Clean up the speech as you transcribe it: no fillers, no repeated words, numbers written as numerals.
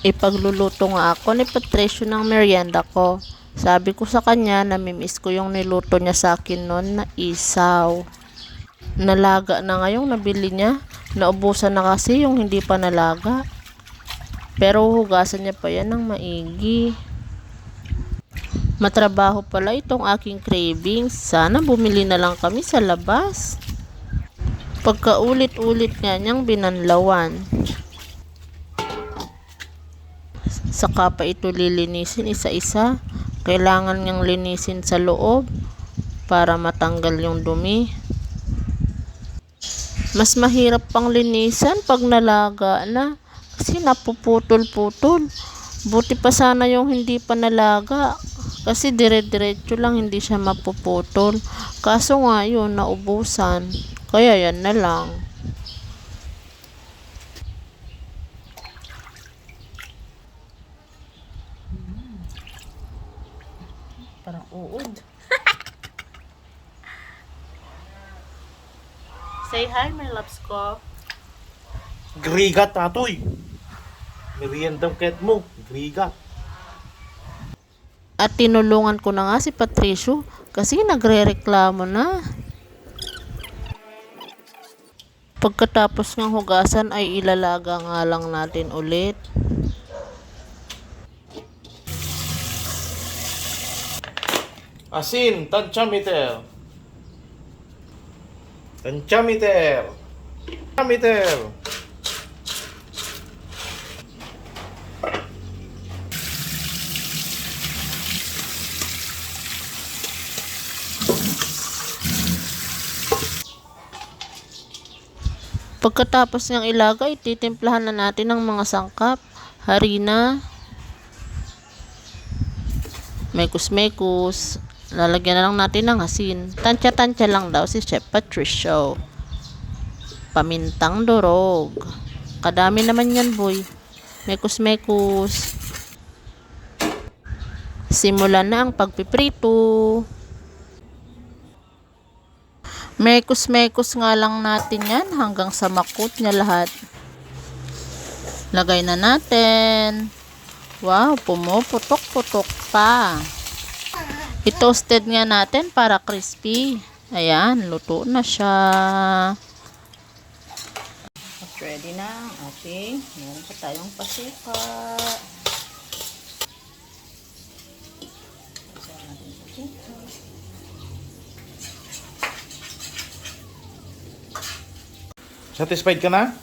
Ipagluluto nga ako ni Patricio ng merienda ko. Sabi ko sa kanya, namimiss ko yung niluto niya sa akin noon na isaw. Nalaga na ngayong nabili niya. Naubusan na kasi yung hindi pa nalaga. Pero hugasan niya pa yan ng maigi. Matrabaho pala itong aking cravings. Sana bumili na lang kami sa labas. Pagkaulit-ulit nga niyang binanlawan. Saka pa ito lilinisin isa-isa. Kailangan niyang linisin sa loob para matanggal yung dumi. Mas mahirap pang linisan pag nalaga na kasi napuputol-putol. Buti pa sana yung hindi pa nalaga kasi dire-diretso lang, hindi siya mapuputol. Kaso nga yun, naubusan. Kaya yan na lang. Parang uod. Say hi, my loves ko. Grigat, tatoy. Meriendang ket mo. Grigat. At tinulungan ko na nga si Patricio kasi nagre-reklamo na. Pagkatapos ng hugasan ay ilalaga nga lang natin ulit. Asin, tansyameter. Tansyameter. Tansyameter. Pagkatapos ng ilaga, ititimplahan na natin ng mga sangkap. Harina, mekus-mekus, lalagyan na lang natin ng asin. Tansya-tansya lang daw si Chef Patricio. Pamintang durog. Kadami naman yan, boy. Mekus-mekus. Simulan na ang pagpiprito. Mekus-mekus nga lang natin yan hanggang sa makut niya lahat. Lagay na natin. Wow, pumuputok-putok pa. I-toasted nga natin para crispy. Ayan, luto na siya. At ready na ang ating, meron pa tayong pasika. Satisfied ka na?